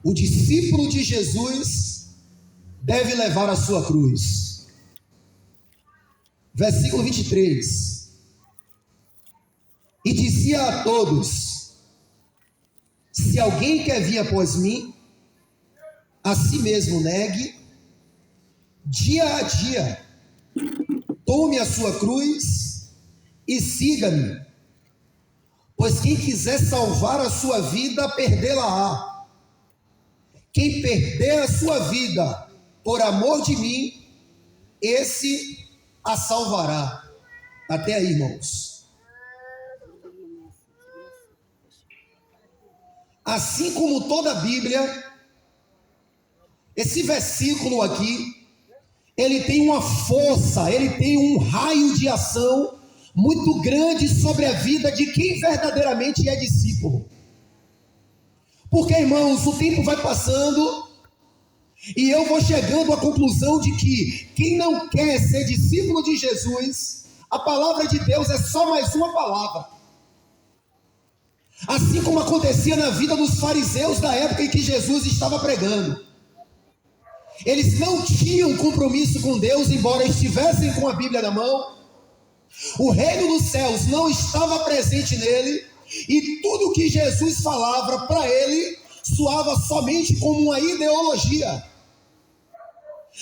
O discípulo de Jesus deve levar a sua cruz. Versículo 23. E dizia a todos: se alguém quer vir após mim, a si mesmo negue, dia a dia, tome a sua cruz e siga-me. Pois quem quiser salvar a sua vida, perdê-la-á. Quem perder a sua vida por amor de mim, esse a salvará. Até aí, irmãos. Assim como toda a Bíblia, esse versículo aqui, ele tem uma força, ele tem um raio de ação muito grande sobre a vida de quem verdadeiramente é discípulo. Porque, irmãos, o tempo vai passando e eu vou chegando à conclusão de que quem não quer ser discípulo de Jesus, a palavra de Deus é só mais uma palavra. Assim como acontecia na vida dos fariseus da época em que Jesus estava pregando. Eles não tinham compromisso com Deus, embora estivessem com a Bíblia na mão. O reino dos céus não estava presente nele, e tudo que Jesus falava para ele soava somente como uma ideologia.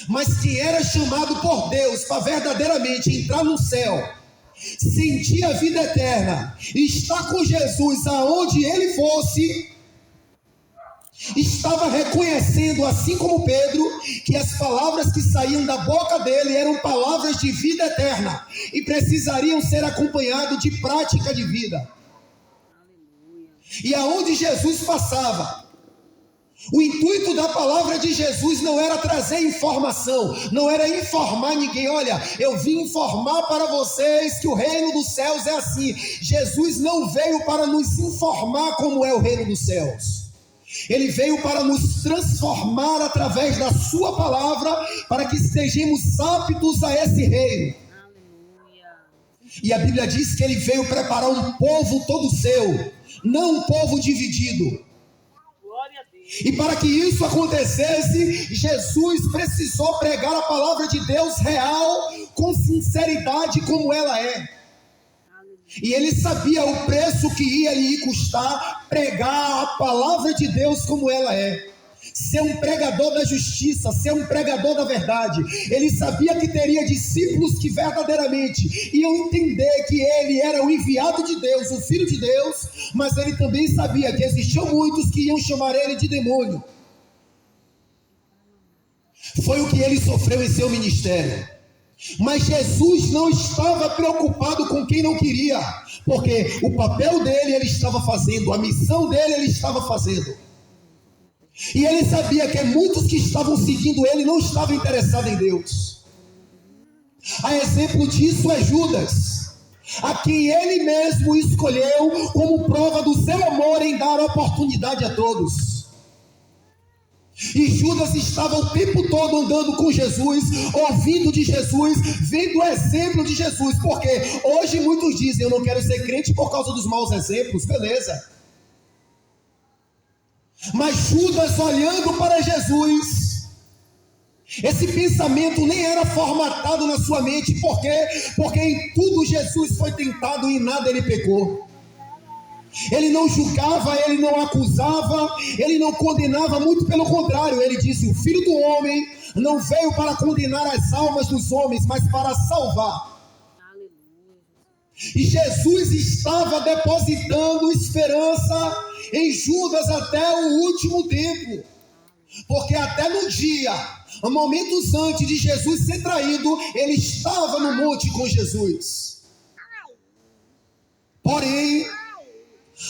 Mas quem era chamado por Deus para verdadeiramente entrar no céu, sentir a vida eterna, estar com Jesus aonde ele fosse, estava reconhecendo, assim como Pedro, que as palavras que saíam da boca dele eram palavras de vida eterna e precisariam ser acompanhadas de prática de vida. E aonde Jesus passava, o intuito da palavra de Jesus não era trazer informação, não era informar ninguém. Olha, eu vim informar para vocês que o reino dos céus é assim. Jesus não veio para nos informar como é o reino dos céus. Ele veio para nos transformar através da sua palavra, para que estejamos aptos a esse reino. E a Bíblia diz que ele veio preparar um povo todo seu, não um povo dividido. E para que isso acontecesse, Jesus precisou pregar a palavra de Deus real, com sinceridade como ela é. E ele sabia o preço que ia lhe custar pregar a palavra de Deus como ela é. Ser um pregador da justiça, ser um pregador da verdade. Ele sabia que teria discípulos que verdadeiramente iam entender que ele era o enviado de Deus, o Filho de Deus, mas ele também sabia que existiam muitos que iam chamar ele de demônio. Foi o que ele sofreu em seu ministério. Mas Jesus não estava preocupado com quem não queria, porque o papel dele ele estava fazendo, a missão dele ele estava fazendo. E ele sabia que muitos que estavam seguindo ele não estavam interessados em Deus. A exemplo disso é Judas, a quem ele mesmo escolheu como prova do seu amor em dar oportunidade a todos. E Judas estava o tempo todo andando com Jesus, ouvindo de Jesus, vendo o exemplo de Jesus. Porque hoje muitos dizem: eu não quero ser crente por causa dos maus exemplos. Beleza. Mas Judas, olhando para Jesus, esse pensamento nem era formatado na sua mente. Por quê? Porque em tudo Jesus foi tentado e em nada ele pecou. Ele não julgava, ele não acusava, ele não condenava, muito pelo contrário. Ele disse: o Filho do Homem não veio para condenar as almas dos homens, mas para salvar. E Jesus estava depositando esperança em Judas até o último tempo. Porque até no dia, momentos antes de Jesus ser traído, ele estava no monte com Jesus. Porém,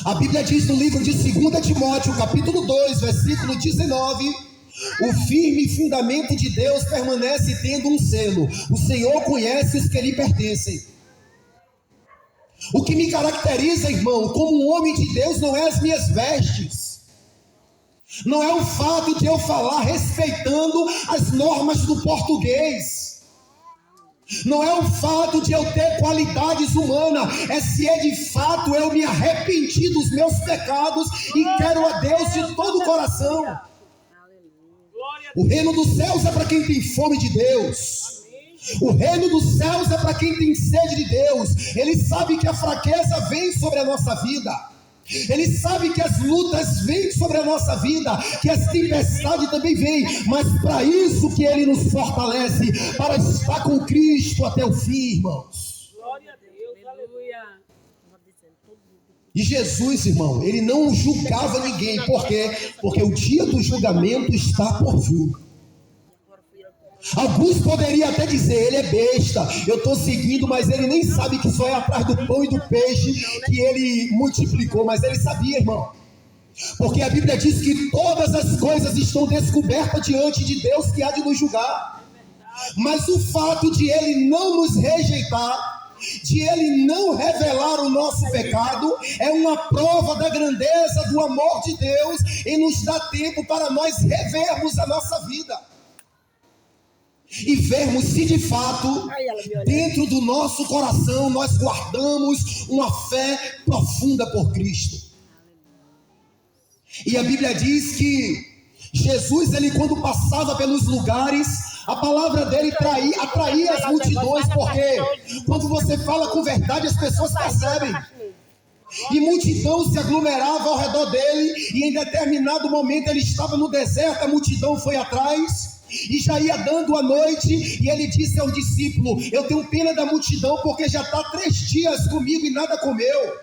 a Bíblia diz no livro de 2 Timóteo, capítulo 2, versículo 19: o firme fundamento de Deus permanece tendo um selo. O Senhor conhece os que lhe pertencem. O que me caracteriza, irmão, como um homem de Deus, não é as minhas vestes, não é o fato de eu falar respeitando as normas do português, não é o fato de eu ter qualidades humanas, é se de fato eu me arrependi dos meus pecados e quero a Deus de todo o coração. O reino dos céus é para quem tem fome de Deus. O reino dos céus é para quem tem sede de Deus. Ele sabe que a fraqueza vem sobre a nossa vida. Ele sabe que as lutas vêm sobre a nossa vida, que as tempestades também vêm, mas para isso que Ele nos fortalece, para estar com Cristo até o fim, irmãos. Glória a Deus, aleluia. E Jesus, irmão, Ele não julgava ninguém. Por quê? Porque o dia do julgamento está por vir. Alguns poderiam até dizer, ele é besta, eu estou seguindo, mas ele nem sabe que só é atrás do pão e do peixe que ele multiplicou. Mas ele sabia, irmão, porque a Bíblia diz que todas as coisas estão descobertas diante de Deus, que há de nos julgar. Mas o fato de ele não nos rejeitar, de ele não revelar o nosso pecado, é uma prova da grandeza do amor de Deus, e nos dá tempo para nós revermos a nossa vida e vermos se de fato, dentro do nosso coração, nós guardamos uma fé profunda por Cristo. E a Bíblia diz que Jesus, ele quando passava pelos lugares, a palavra dele atraía as multidões, porque quando você fala com verdade, as pessoas percebem. E multidão se aglomerava ao redor dele, e em determinado momento ele estava no deserto, a multidão foi atrás, e já ia dando a noite, e ele disse ao discípulo: eu tenho pena da multidão, porque já está 3 dias comigo e nada comeu.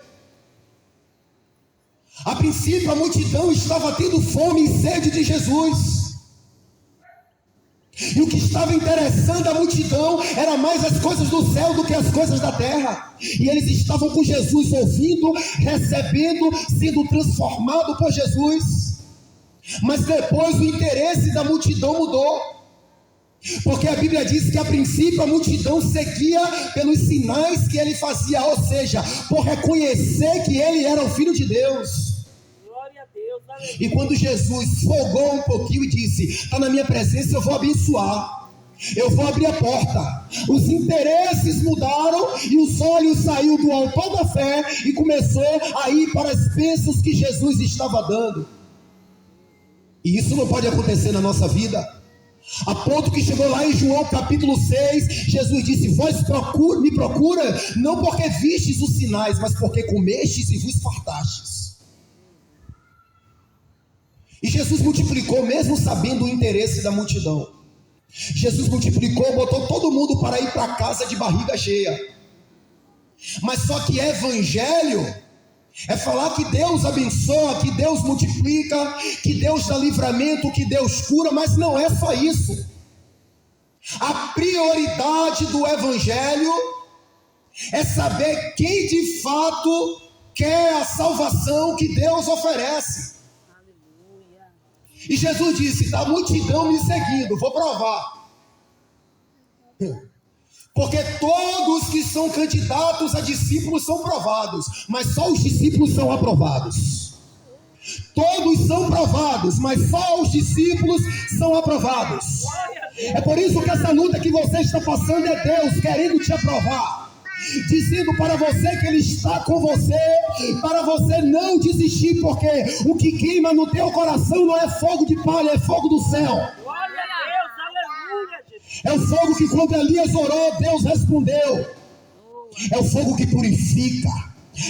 A princípio a multidão estava tendo fome e sede de Jesus, e o que estava interessando a multidão era mais as coisas do céu do que as coisas da terra. E eles estavam com Jesus, ouvindo, recebendo, sendo transformado por Jesus. Mas depois o interesse da multidão mudou, porque a Bíblia diz que a princípio a multidão seguia pelos sinais que ele fazia, ou seja, por reconhecer que ele era o Filho de Deus. Glória a Deus, aleluia. E quando Jesus folgou um pouquinho e disse: está na minha presença, eu vou abençoar, eu vou abrir a porta, os interesses mudaram, e os olhos saiu do autor da fé e começou a ir para as bênçãos que Jesus estava dando. E isso não pode acontecer na nossa vida, a ponto que chegou lá em João capítulo 6, Jesus disse: vós me procura, não porque vistes os sinais, mas porque comestes e vos fartastes. E Jesus multiplicou, mesmo sabendo o interesse da multidão. Jesus multiplicou, botou todo mundo para ir para casa de barriga cheia. Mas só que evangelho é falar que Deus abençoa, que Deus multiplica, que Deus dá livramento, que Deus cura, mas não é só isso. A prioridade do evangelho é saber quem de fato quer a salvação que Deus oferece. Aleluia. E Jesus disse: está a multidão me seguindo, vou provar. Porque todos que são candidatos a discípulos são provados, mas só os discípulos são aprovados. Todos são provados, mas só os discípulos são aprovados. É por isso que essa luta que você está passando é Deus querendo te aprovar, dizendo para você que Ele está com você, para você não desistir, porque o que queima no teu coração não é fogo de palha, é fogo do céu. É o fogo que quando Elias orou, Deus respondeu. É o fogo que purifica,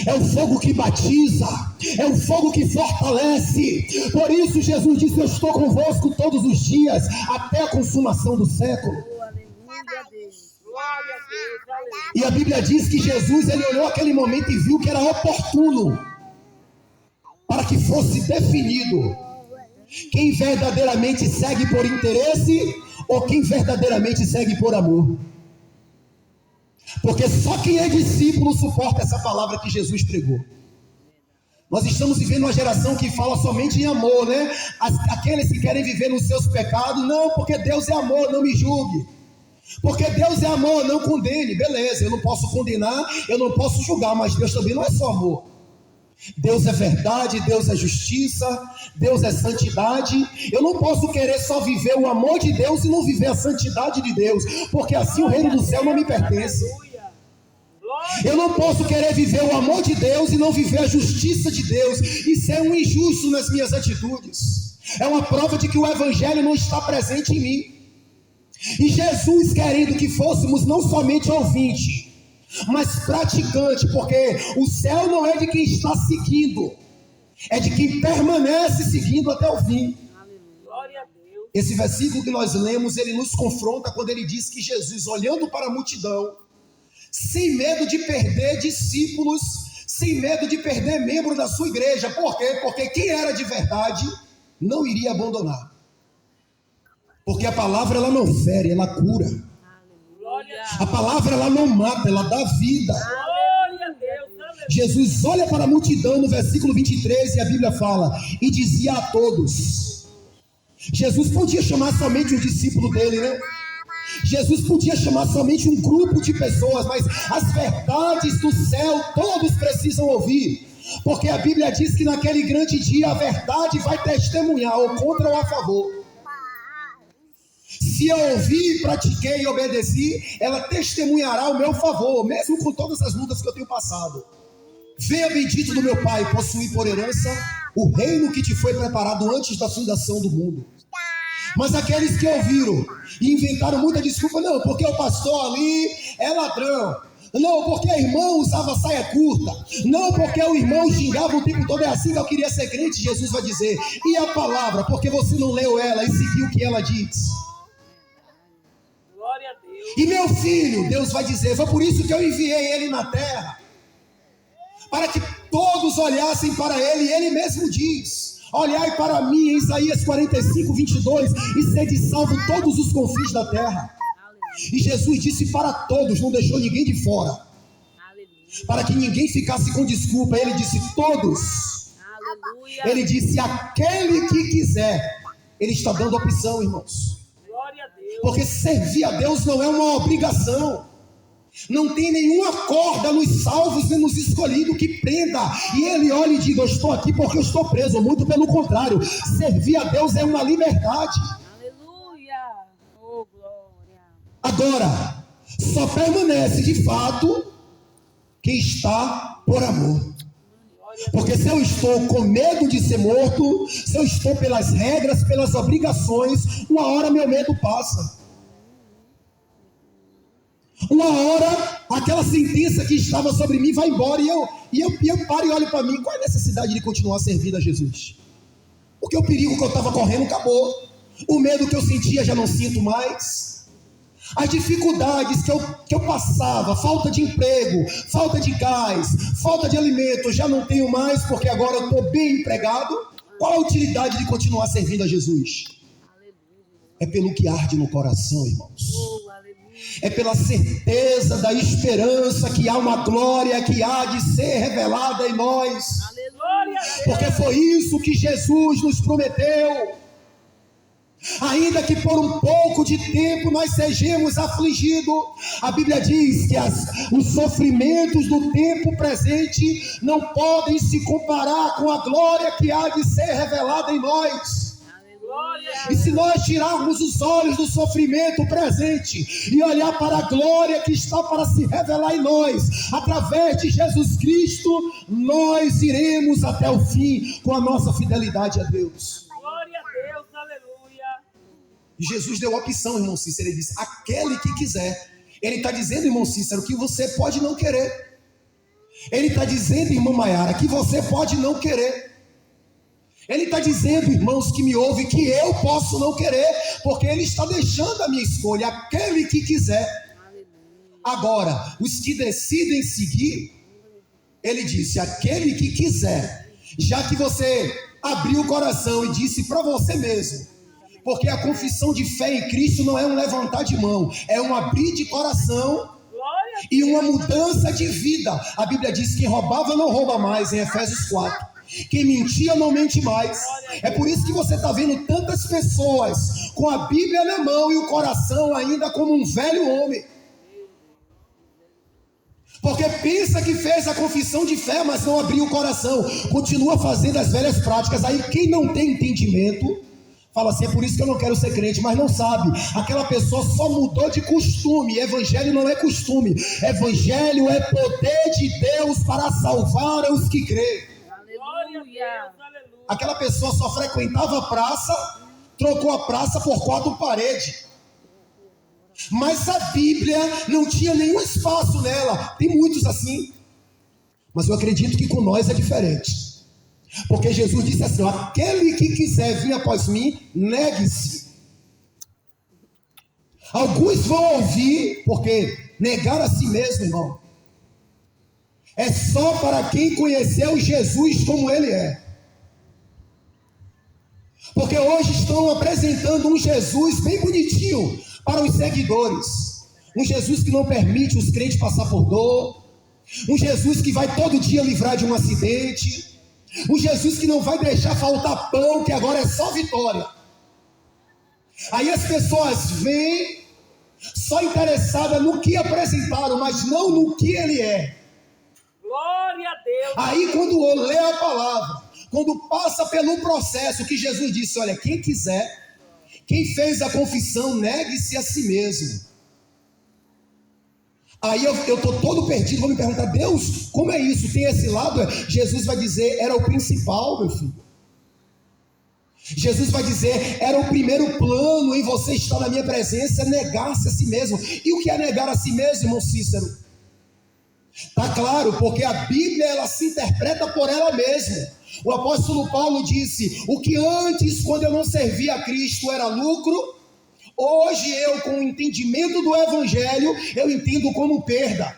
é o fogo que batiza, é o fogo que fortalece. Por isso Jesus disse: eu estou convosco todos os dias, até a consumação do século. E a Bíblia diz que Jesus, ele olhou aquele momento e viu que era oportuno para que fosse definido quem verdadeiramente segue por interesse ou quem verdadeiramente segue por amor. Porque só quem é discípulo suporta essa palavra que Jesus pregou. Nós estamos vivendo uma geração que fala somente em amor, né? Aqueles que querem viver nos seus pecados: não, porque Deus é amor, não me julgue. Porque Deus é amor, não condene. Beleza, eu não posso condenar, eu não posso julgar, mas Deus também não é só amor. Deus é verdade, Deus é justiça, Deus é santidade. Eu não posso querer só viver o amor de Deus e não viver a santidade de Deus, porque assim o reino do céu não me pertence. Eu não posso querer viver o amor de Deus e não viver a justiça de Deus e ser um injusto nas minhas atitudes. É uma prova de que o evangelho não está presente em mim. E Jesus querendo que fôssemos não somente ouvinte, mas praticante, porque o céu não é de quem está seguindo, é de quem permanece seguindo até o fim. Glória a Deus. Esse versículo que nós lemos, ele nos confronta quando ele diz que Jesus, olhando para a multidão, sem medo de perder discípulos, sem medo de perder membro da sua igreja. Por quê? Porque quem era de verdade não iria abandonar. Porque a palavra ela não fere, ela cura. Glória a A palavra ela não mata, ela dá vida. Glória a Deus. Aleluia. Jesus olha para a multidão no versículo 23 e a Bíblia fala, e dizia a todos. Jesus podia chamar somente um discípulo dele, né? Jesus podia chamar somente um grupo de pessoas, mas as verdades do céu todos precisam ouvir. Porque a Bíblia diz que naquele grande dia a verdade vai testemunhar, ou contra ou a favor. Se eu ouvi, pratiquei e obedeci, ela testemunhará o meu favor, mesmo com todas as lutas que eu tenho passado. Venha bendito do meu Pai, possuir por herança o reino que te foi preparado antes da fundação do mundo. Mas aqueles que ouviram e inventaram muita desculpa, não, porque o pastor ali é ladrão, não, porque a irmã usava saia curta, não, porque o irmão xingava o tempo todo, é assim que eu queria ser crente. Jesus vai dizer, e a palavra, porque você não leu ela e seguiu o que ela diz. Glória a Deus. E meu filho, Deus vai dizer, foi por isso que eu enviei ele na terra, para que todos olhassem para ele, e ele mesmo diz, olhai para mim, em Isaías 45, 22, e sede salvo todos os confins da terra. E Jesus disse para todos, não deixou ninguém de fora, Aleluia. para que ninguém ficasse com desculpa. Ele disse todos, Aleluia. ele disse aquele que quiser. Ele está dando opção, irmãos, Glória a Deus. porque servir a Deus não é uma obrigação. Não tem nenhuma corda nos salvos nem nos escolhidos que prenda e ele olha e diga, eu estou aqui porque eu estou preso. Muito pelo contrário, servir a Deus é uma liberdade. Aleluia. Oh, glória. Agora, só permanece de fato quem está por amor. Porque se eu estou com medo de ser morto, se eu estou pelas regras, pelas obrigações, uma hora meu medo passa. Uma hora, aquela sentença que estava sobre mim vai embora e eu paro e olho para mim. Qual é a necessidade de continuar servindo a Jesus? Porque o perigo que eu estava correndo acabou. O medo que eu sentia já não sinto mais. As dificuldades que eu passava, falta de emprego, falta de gás, falta de alimento, já não tenho mais porque agora eu estou bem empregado. Qual a utilidade de continuar servindo a Jesus? É pelo que arde no coração, irmãos. Oh, aleluia. É pela certeza da esperança que há uma glória que há de ser revelada em nós. Aleluia. Porque foi isso que Jesus nos prometeu. Ainda que por um pouco de tempo nós sejamos afligidos, a Bíblia diz que os sofrimentos do tempo presente não podem se comparar com a glória que há de ser revelada em nós. E se nós tirarmos os olhos do sofrimento presente e olhar para a glória que está para se revelar em nós, através de Jesus Cristo, nós iremos até o fim com a nossa fidelidade a Deus. Glória a Deus. Aleluia. E Jesus deu a opção, irmão Cícero, ele disse, aquele que quiser. Ele está dizendo, irmão Cícero, que você pode não querer. Ele está dizendo, irmã Maiara, que você pode não querer. Ele está dizendo, irmãos que me ouvem, que eu posso não querer, porque ele está deixando a minha escolha, aquele que quiser. Agora, os que decidem seguir, ele disse, aquele que quiser, já que você abriu o coração e disse para você mesmo, porque a confissão de fé em Cristo não é um levantar de mão, é um abrir de coração Glória. e uma mudança de vida. A Bíblia diz que quem roubava não rouba mais, em Efésios 4. Quem mentia não mente mais. É por isso que você está vendo tantas pessoas com a Bíblia na mão e o coração ainda como um velho homem. Porque pensa que fez a confissão de fé, mas não abriu o coração. Continua fazendo as velhas práticas. Aí quem não tem entendimento, fala assim, é por isso que eu não quero ser crente, mas não sabe. Aquela pessoa só mudou de costume. Evangelho não é costume. Evangelho é poder de Deus para salvar os que creem. Glória a Deus. Aleluia. Aquela pessoa só frequentava a praça, trocou a praça por 4 paredes. Mas a Bíblia não tinha nenhum espaço nela. Tem muitos assim. Mas eu acredito que com nós é diferente. Porque Jesus disse assim: aquele que quiser vir após mim, negue-se. Alguns vão ouvir, porque negar a si mesmo, irmão, é só para quem conheceu Jesus como ele é. Porque hoje estão apresentando um Jesus bem bonitinho para os seguidores. Um Jesus que não permite os crentes passar por dor. Um Jesus que vai todo dia livrar de um acidente. Um Jesus que não vai deixar faltar pão, que agora é só vitória. Aí as pessoas vêm só interessadas no que apresentaram, mas não no que ele é. Glória a Deus. Aí quando lê a palavra, quando passa pelo processo que Jesus disse: olha, quem quiser, quem fez a confissão, negue-se a si mesmo. Aí eu estou todo perdido, vou me perguntar: Deus, como é isso? Tem esse lado? Jesus vai dizer: era o principal, meu filho. Jesus vai dizer: era o primeiro plano em você estar na minha presença, negar-se a si mesmo. E o que é negar a si mesmo, irmão Cícero? Está claro, porque a Bíblia ela se interpreta por ela mesma. O apóstolo Paulo disse: o que antes, quando eu não servia a Cristo, era lucro, hoje eu, com o entendimento do Evangelho, eu entendo como perda.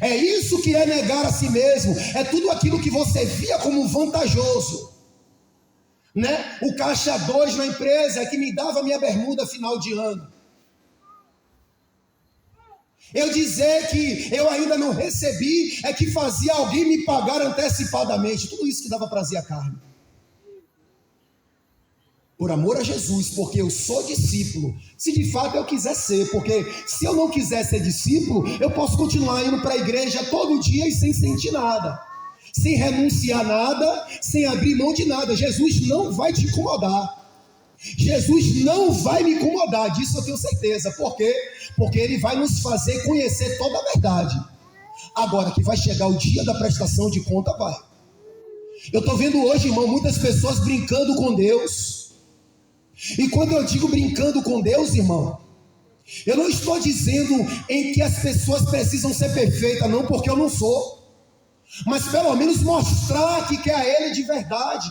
É isso que é negar a si mesmo. É tudo aquilo que você via como vantajoso, né? O caixa 2 na empresa é que me dava minha bermuda final de ano. Eu dizer que eu ainda não recebi é que fazia alguém me pagar antecipadamente. Tudo isso que dava prazer à carne. Por amor a Jesus, porque eu sou discípulo. Se de fato eu quiser ser, porque se eu não quiser ser discípulo, eu posso continuar indo para a igreja todo dia e sem sentir nada, sem renunciar nada, sem abrir mão de nada. Jesus não vai te incomodar. Jesus não vai me incomodar, disso eu tenho certeza. Por quê? Porque ele vai nos fazer conhecer toda a verdade. Agora que vai chegar o dia da prestação de conta, vai. Eu estou vendo hoje, irmão, muitas pessoas brincando com Deus. E quando eu digo brincando com Deus, irmão, eu não estou dizendo em que as pessoas precisam ser perfeitas, não, porque eu não sou. Mas pelo menos mostrar que quer a Ele de verdade.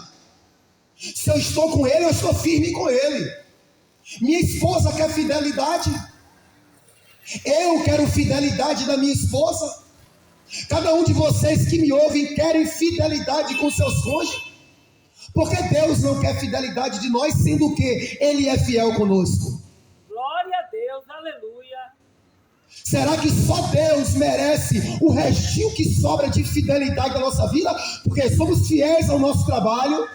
Se eu estou com Ele, eu estou firme com Ele. Minha esposa quer fidelidade, eu quero fidelidade da minha esposa. Cada um de vocês que me ouvem querem fidelidade com seus cônjuges. Porque Deus não quer fidelidade de nós, sendo que Ele é fiel conosco. Glória a Deus, aleluia. Será que só Deus merece o restinho que sobra de fidelidade da nossa vida? Porque somos fiéis ao nosso trabalho,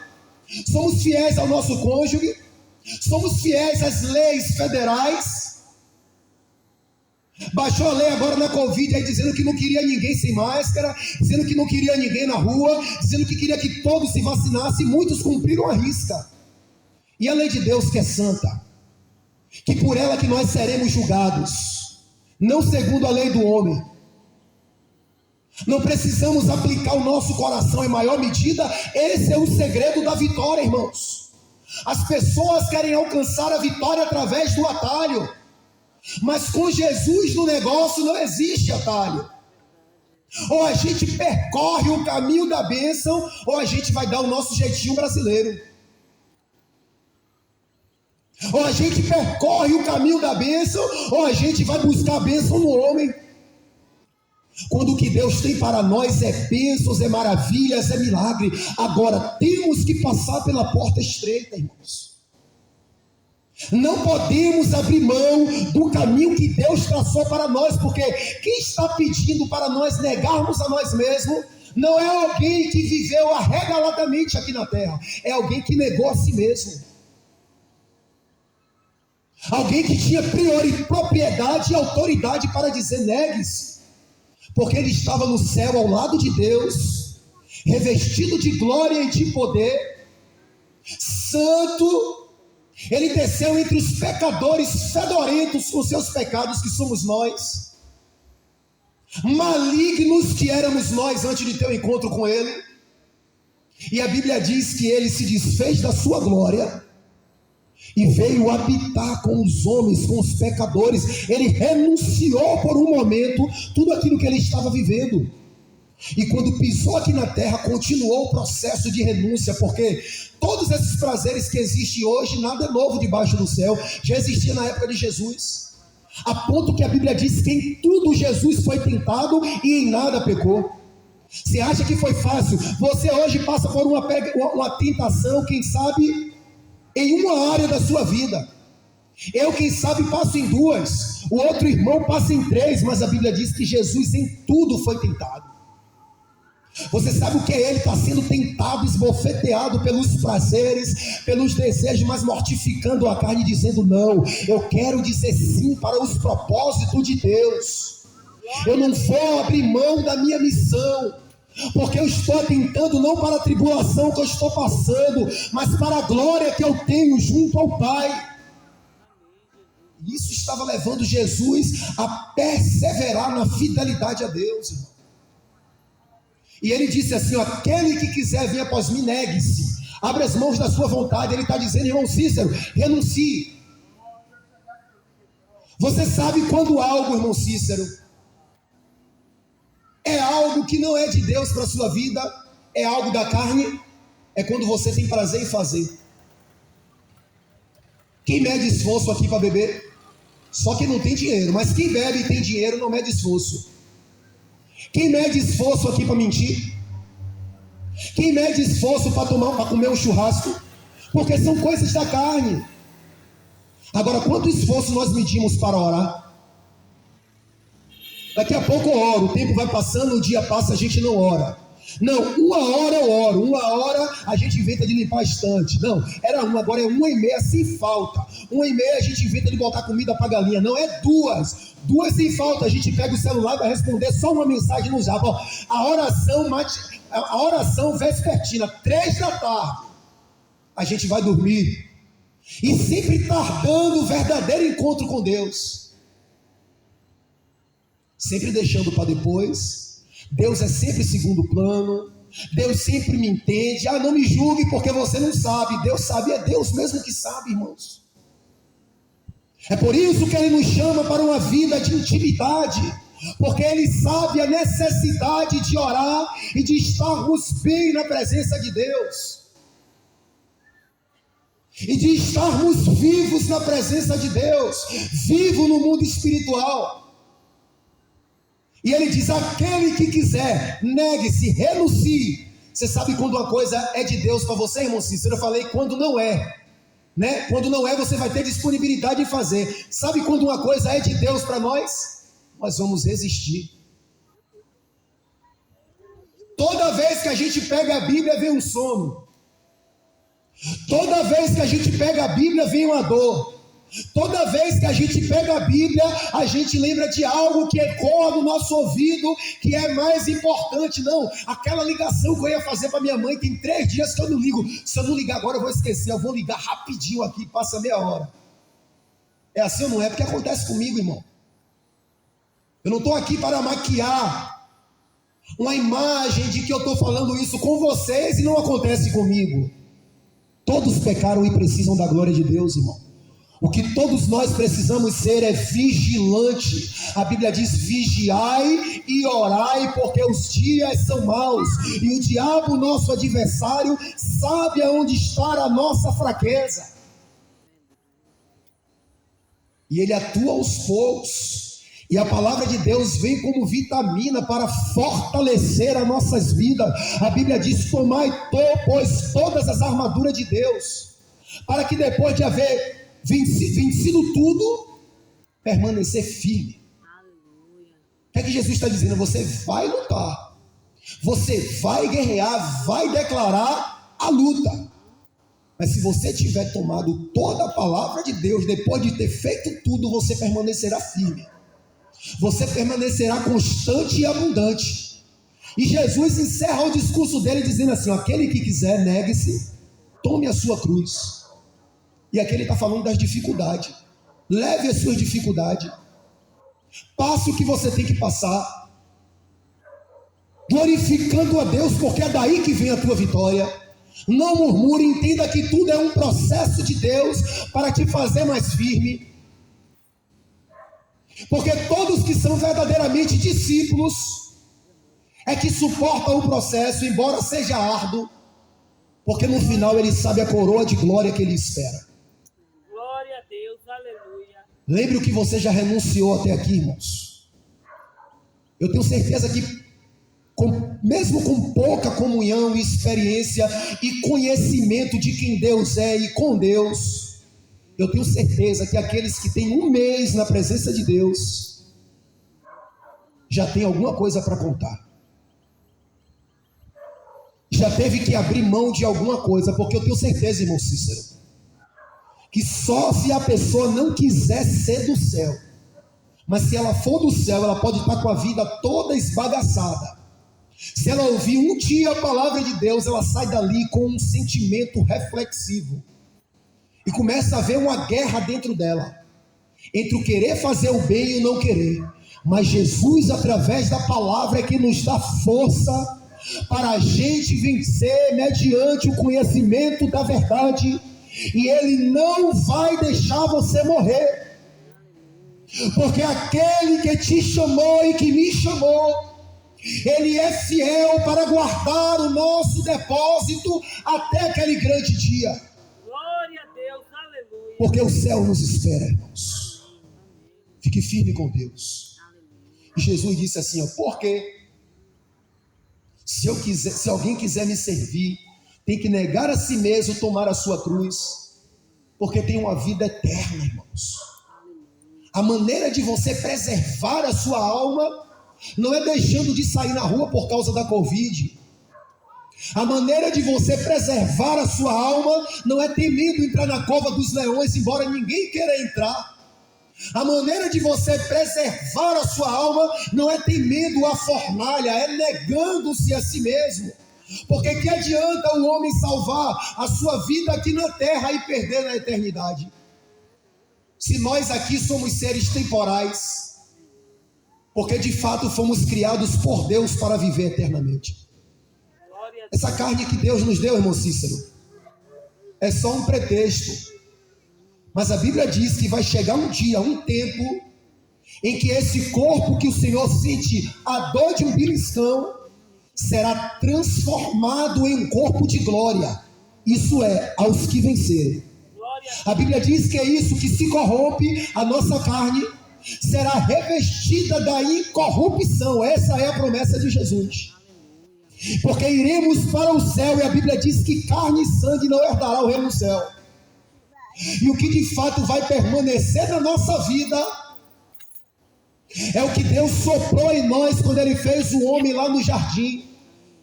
somos fiéis ao nosso cônjuge, somos fiéis às leis federais. Baixou a lei agora na Covid aí dizendo que não queria ninguém sem máscara, dizendo que não queria ninguém na rua, dizendo que queria que todos se vacinassem. Muitos cumpriram a risca. E a lei de Deus, que é santa, que por ela que nós seremos julgados, não segundo a lei do homem. Não precisamos aplicar o nosso coração em maior medida. Esse é o segredo da vitória, irmãos. As pessoas querem alcançar a vitória através do atalho. Mas com Jesus no negócio não existe atalho. Ou a gente percorre o caminho da bênção, ou a gente vai dar o nosso jeitinho brasileiro. Ou a gente percorre o caminho da bênção, ou a gente vai buscar a bênção no homem. Quando o que Deus tem para nós é bênçãos, é maravilhas, é milagre. Agora temos que passar pela porta estreita, irmãos. Não podemos abrir mão do caminho que Deus traçou para nós, porque quem está pedindo para nós negarmos a nós mesmos não é alguém que viveu arregaladamente aqui na terra, é alguém que negou a si mesmo. Alguém que tinha propriedade e autoridade para dizer negue-se, porque ele estava no céu ao lado de Deus, revestido de glória e de poder, santo. Ele desceu entre os pecadores fedorentos com seus pecados, que somos nós, malignos que éramos nós antes de ter o encontro com Ele. E a Bíblia diz que ele se desfez da sua glória e veio habitar com os homens, com os pecadores. Ele renunciou por um momento tudo aquilo que ele estava vivendo. E quando pisou aqui na terra, continuou o processo de renúncia, porque todos esses prazeres que existem hoje, nada é novo debaixo do céu, já existia na época de Jesus. A ponto que a Bíblia diz que em tudo Jesus foi tentado e em nada pecou. Você acha que foi fácil? Você hoje passa por uma tentação, quem sabe, em uma área da sua vida. Eu, quem sabe, passo em duas. O outro irmão passa em três. Mas a Bíblia diz que Jesus em tudo foi tentado. Você sabe o que é? Ele está sendo tentado, esbofeteado pelos prazeres, pelos desejos, mas mortificando a carne, dizendo: não, eu quero dizer sim para os propósitos de Deus. Eu não vou abrir mão da minha missão, porque eu estou tentando não para a tribulação que eu estou passando, mas para a glória que eu tenho junto ao Pai. Isso estava levando Jesus a perseverar na fidelidade a Deus, irmão. E ele disse assim: ó, aquele que quiser vir após mim, negue-se, abre as mãos da sua vontade. Ele está dizendo: irmão Cícero, renuncie. Você sabe quando algo, irmão Cícero, é algo que não é de Deus para a sua vida, é algo da carne? É quando você tem prazer em fazer. Quem mede esforço aqui para beber? Só quem não tem dinheiro. Mas quem bebe e tem dinheiro não mede esforço. Quem mede esforço aqui para mentir? Quem mede esforço para comer um churrasco? Porque são coisas da carne. Agora, quanto esforço nós medimos para orar? Daqui a pouco eu oro, o tempo vai passando, o dia passa, a gente não ora. Não, 1 hora eu oro, 1 hora a gente inventa de limpar a estante. Não, era 1, agora é 1h30 sem falta. 1h30 a gente inventa de botar comida para galinha. Não, é 2 sem falta. A gente pega o celular e vai responder só uma mensagem no zap. Ó, a oração vespertina, 3 da tarde. A gente vai dormir. E sempre tardando o verdadeiro encontro com Deus. Sempre deixando para depois. Deus é sempre segundo plano. Deus sempre me entende. Ah, não me julgue porque você não sabe. Deus sabe, é Deus mesmo que sabe, irmãos. É por isso que Ele nos chama para uma vida de intimidade, porque Ele sabe a necessidade de orar e de estarmos bem na presença de Deus, e de estarmos vivos na presença de Deus, vivo no mundo espiritual. E Ele diz: aquele que quiser, negue-se, renuncie. Você sabe quando uma coisa é de Deus para você, irmão Cícero? Eu falei quando não é. Né? Quando não é, você vai ter disponibilidade em fazer. Sabe quando uma coisa é de Deus para nós? Nós vamos resistir. Toda vez que a gente pega a Bíblia, vem um sono. Toda vez que a gente pega a Bíblia, vem uma dor. Toda vez que a gente pega a Bíblia, a gente lembra de algo que ecoa no nosso ouvido, que é mais importante. Não, aquela ligação que eu ia fazer para minha mãe, tem 3 dias que eu não ligo. Se eu não ligar agora, eu vou esquecer. Eu vou ligar rapidinho aqui, passa meia hora. É assim ou não é? Porque acontece comigo, irmão. Eu não estou aqui para maquiar uma imagem de que eu estou falando isso com vocês e não acontece comigo. Todos pecaram e precisam da glória de Deus, irmão. O que todos nós precisamos ser é vigilante. A Bíblia diz: vigiai e orai, porque os dias são maus. E o diabo, nosso adversário, sabe aonde está a nossa fraqueza. E ele atua aos poucos. E a palavra de Deus vem como vitamina para fortalecer as nossas vidas. A Bíblia diz: tomai, pois, todas as armaduras de Deus, para que depois de haver vencido tudo, permanecer firme. Aleluia. O que é que Jesus está dizendo? Você vai lutar, você vai guerrear, vai declarar a luta, mas se você tiver tomado toda a palavra de Deus, depois de ter feito tudo, você permanecerá firme, você permanecerá constante e abundante. E Jesus encerra o discurso dele dizendo assim: aquele que quiser, negue-se, tome a sua cruz. E aqui ele está falando das dificuldades. Leve as suas dificuldades. Passe o que você tem que passar. glorificando a Deus, porque é daí que vem a tua vitória. Não murmure, entenda que tudo é um processo de Deus para te fazer mais firme. Porque todos que são verdadeiramente discípulos é que suportam o processo, embora seja árduo, porque no final ele sabe a coroa de glória que ele espera. Glória a Deus, aleluia. Lembre o que você já renunciou até aqui, irmãos. Eu tenho certeza que mesmo com pouca comunhão e experiência e conhecimento de quem Deus é e com Deus, eu tenho certeza que aqueles que têm um mês na presença de Deus já tem alguma coisa para contar. Já teve que abrir mão de alguma coisa, porque eu tenho certeza, irmão Cícero, que só se a pessoa não quiser ser do céu, mas se ela for do céu, ela pode estar com a vida toda esbagaçada. Se ela ouvir um dia a palavra de Deus, ela sai dali com um sentimento reflexivo e começa a haver uma guerra dentro dela, entre o querer fazer o bem e o não querer. Mas Jesus, através da palavra, é que nos dá força para a gente vencer mediante o conhecimento da verdade, e Ele não vai deixar você morrer, porque aquele que te chamou e que me chamou, Ele é fiel para guardar o nosso depósito até aquele grande dia. Glória a Deus, aleluia. Porque o céu nos espera, irmãos. Fique firme com Deus. E Jesus disse assim, porque se alguém quiser me servir, tem que negar a si mesmo, tomar a sua cruz, porque tem uma vida eterna, irmãos. A maneira de você preservar a sua alma não é deixando de sair na rua por causa da Covid. A maneira de você preservar a sua alma não é temendo entrar na cova dos leões, embora ninguém queira entrar. A maneira de você preservar a sua alma não é temendo a fornalha, é negando-se a si mesmo. Porque que adianta o homem salvar a sua vida aqui na terra e perder na eternidade? Se nós aqui somos seres temporais, porque de fato fomos criados por Deus para viver eternamente. Essa carne que Deus nos deu, irmão Cícero, é só um pretexto. Mas a Bíblia diz que vai chegar um dia, um tempo, em que esse corpo que o Senhor sente a dor de um beliscão, será transformado em um corpo de glória. Isso é, aos que vencerem. A Bíblia diz que é isso que se corrompe, a nossa carne será revestida da incorrupção. Essa é a promessa de Jesus. Porque iremos para o céu, e a Bíblia diz que carne e sangue não herdará o reino do céu. E o que de fato vai permanecer na nossa vida é o que Deus soprou em nós quando Ele fez o homem lá no jardim.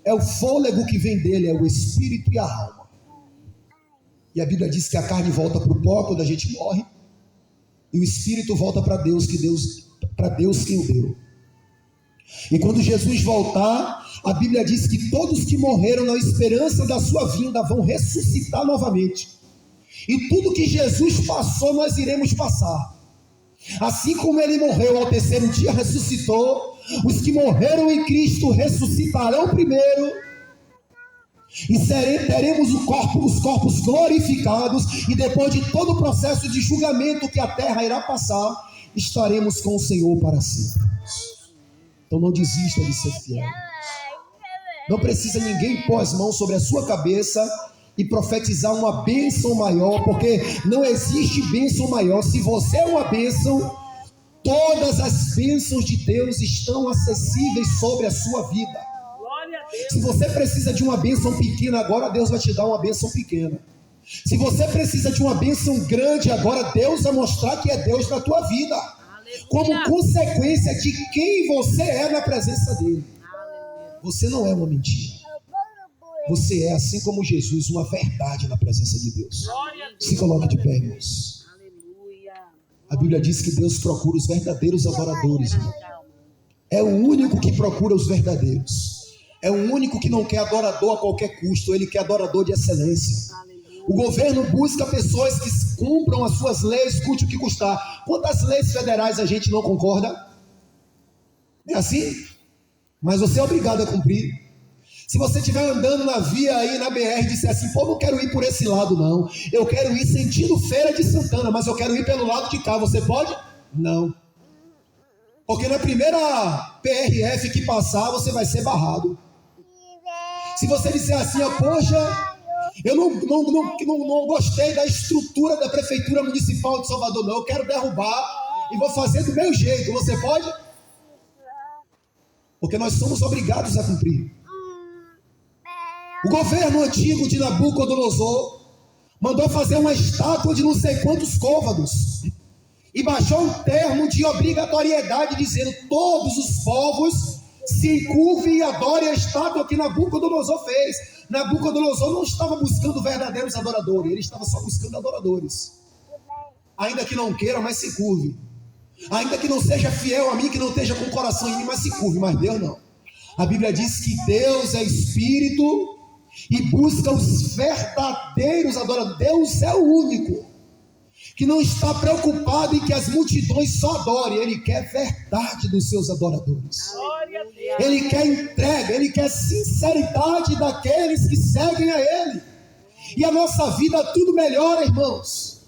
É o fôlego que vem dele, é o espírito e a alma. E a Bíblia diz que a carne volta para o pó quando a gente morre, e o espírito volta para Deus quem o deu. E quando Jesus voltar, a Bíblia diz que todos que morreram na esperança da sua vinda vão ressuscitar novamente. E tudo que Jesus passou, nós iremos passar. Assim como Ele morreu ao terceiro dia, ressuscitou, os que morreram em Cristo ressuscitarão primeiro, e teremos os corpos glorificados, e depois de todo o processo de julgamento que a terra irá passar, estaremos com o Senhor para sempre. Então não desista de ser fiel. Não precisa ninguém pôr as mãos sobre a sua cabeça e profetizar uma bênção maior, porque não existe bênção maior. Se você é uma bênção, todas as bênçãos de Deus estão acessíveis sobre a sua vida. Se você precisa de uma bênção pequena, agora Deus vai te dar uma bênção pequena. Se você precisa de uma bênção grande, agora Deus vai mostrar que é Deus na tua vida, como consequência de quem você é na presença dele. Você não é uma mentira. Você é, assim como Jesus, uma verdade na presença de Deus. Se coloque de pé, irmãos. A Bíblia diz que Deus procura os verdadeiros adoradores, irmão. É o único que procura os verdadeiros. É o único que não quer adorador a qualquer custo. Ele quer adorador de excelência. O governo busca pessoas que cumpram as suas leis, custe o que custar. Quantas leis federais a gente não concorda? É assim? mas você é obrigado a cumprir. Se você estiver andando na via aí, na BR, e disser assim, pô, não quero ir por esse lado não, eu quero ir sentido Feira de Santana, mas eu quero ir pelo lado de cá, você pode? Não. Porque na primeira PRF que passar, você vai ser barrado. Se você disser assim, poxa, eu não gostei da estrutura da Prefeitura Municipal de Salvador, não, eu quero derrubar e vou fazer do meu jeito, você pode? Porque nós somos obrigados a cumprir. O governo antigo de Nabucodonosor mandou fazer uma estátua de não sei quantos côvados e baixou um termo de obrigatoriedade dizendo: todos os povos se encurvem e adorem a estátua que Nabucodonosor fez. Nabucodonosor não estava buscando verdadeiros adoradores, ele estava só buscando adoradores. Ainda que não queira, mas se curve. Ainda que não seja fiel a mim, que não esteja com o coração em mim, mas se curve. Mas Deus não. A Bíblia diz que Deus é espírito e busca os verdadeiros adoradores. Deus é o único que não está preocupado em que as multidões só adorem. Ele quer verdade dos seus adoradores. Ele quer entrega, ele quer sinceridade daqueles que seguem a ele. E a nossa vida tudo melhora, irmãos.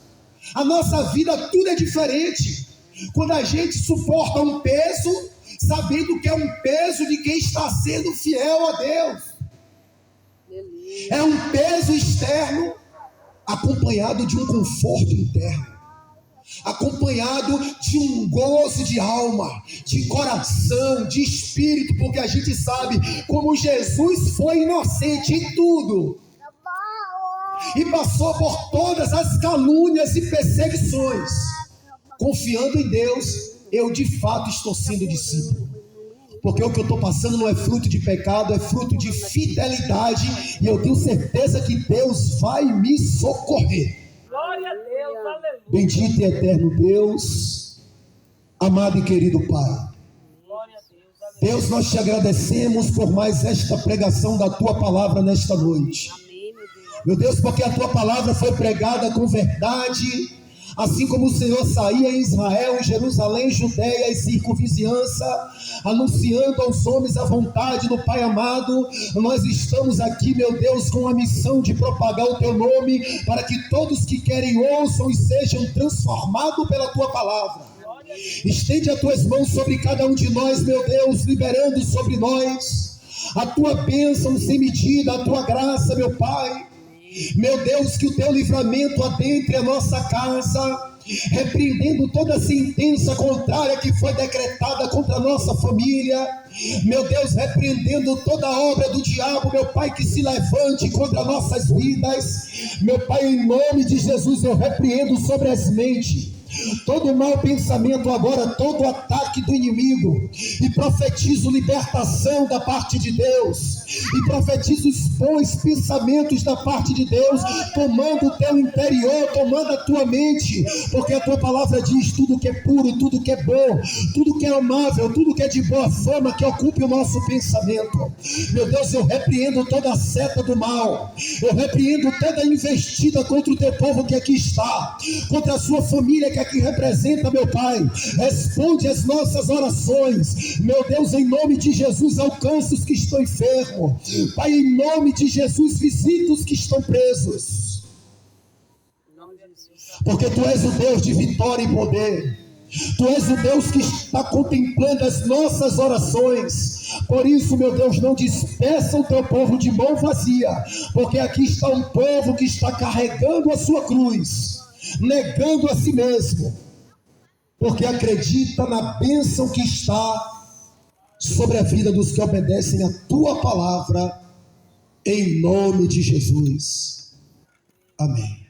A nossa vida tudo é diferente quando a gente suporta um peso, sabendo que é um peso de quem está sendo fiel a Deus. É um peso externo acompanhado de um conforto interno, acompanhado de um gozo de alma, de coração, de espírito, porque a gente sabe como Jesus foi inocente em tudo e passou por todas as calúnias e perseguições. Confiando em Deus, eu de fato estou sendo discípulo. Porque o que eu estou passando não é fruto de pecado, é fruto de fidelidade. E eu tenho certeza que Deus vai me socorrer. Glória a Deus, aleluia. Bendito e eterno Deus, amado e querido Pai. Glória a Deus, aleluia. Deus, nós te agradecemos por mais esta pregação da Tua palavra nesta noite. Amém, meu Deus. Meu Deus, porque a Tua palavra foi pregada com verdade. Assim como o Senhor saía em Israel, em Jerusalém, Judeia e circunvizinhança, anunciando aos homens a vontade do Pai amado, nós estamos aqui, meu Deus, com a missão de propagar o Teu nome, para que todos que querem ouçam e sejam transformados pela Tua palavra. Estende as Tuas mãos sobre cada um de nós, meu Deus, liberando sobre nós a Tua bênção sem medida, a Tua graça, meu Pai. Meu Deus, que o Teu livramento adentre a nossa casa, repreendendo toda sentença contrária que foi decretada contra a nossa família. Meu Deus, repreendendo toda obra do diabo, meu Pai, que se levante contra nossas vidas. Meu Pai, em nome de Jesus, eu repreendo sobre as mentes todo mau pensamento agora, todo ataque do inimigo, e profetizo libertação da parte de Deus, e profetizo os bons pensamentos da parte de Deus, tomando o teu interior, tomando a tua mente, porque a tua palavra diz: tudo que é puro, tudo que é bom, tudo que é amável, tudo que é de boa fama, que ocupe o nosso pensamento. Meu Deus, eu repreendo toda a seta do mal, eu repreendo toda a investida contra o teu povo que aqui está, contra a sua família que aqui representa, meu Pai. Responde as nossas orações, meu Deus, em nome de Jesus. Alcança os que estão enfermos, Pai, em nome de Jesus. Visita os que estão presos, porque Tu és o Deus de vitória e poder. Tu és o Deus que está contemplando as nossas orações. Por isso, meu Deus, não despeça o Teu povo de mão vazia, porque aqui está um povo que está carregando a sua cruz, negando a si mesmo, porque acredita na bênção que está sobre a vida dos que obedecem a Tua palavra, em nome de Jesus. Amém.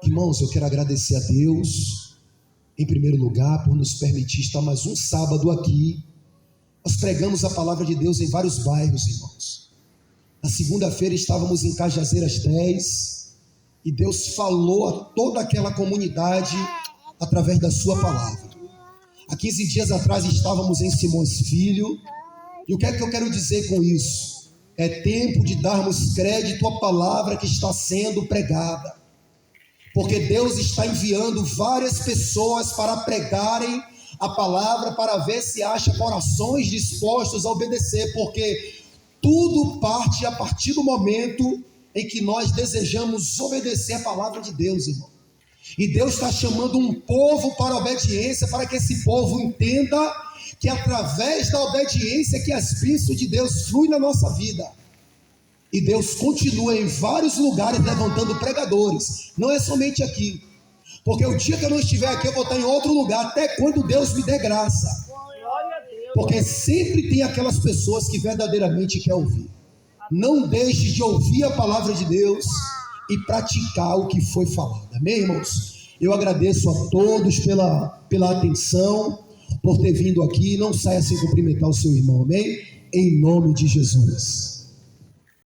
Irmãos, eu quero agradecer a Deus, em primeiro lugar, por nos permitir estar mais um sábado aqui. Nós pregamos a palavra de Deus em vários bairros, irmãos. Na segunda-feira estávamos em Cajazeiras 10, e Deus falou a toda aquela comunidade através da sua palavra. Há 15 dias atrás estávamos em Simões Filho, e o que é que eu quero dizer com isso? É tempo de darmos crédito à palavra que está sendo pregada, porque Deus está enviando várias pessoas para pregarem a palavra para ver se acha corações dispostos a obedecer, porque tudo parte a partir do momento em que nós desejamos obedecer a palavra de Deus, irmão. E Deus está chamando um povo para a obediência, para que esse povo entenda que através da obediência que as bênçãos de Deus fluem na nossa vida. E Deus continua em vários lugares levantando pregadores, não é somente aqui, porque o dia que eu não estiver aqui eu vou estar em outro lugar, até quando Deus me dê graça, Glória a Deus. porque sempre tem aquelas pessoas que verdadeiramente querem ouvir. Não deixe de ouvir a palavra de Deus e praticar o que foi falado, amém, irmãos? Eu agradeço a todos pela atenção, por ter vindo aqui. Não saia sem cumprimentar o seu irmão, amém? Em nome de Jesus.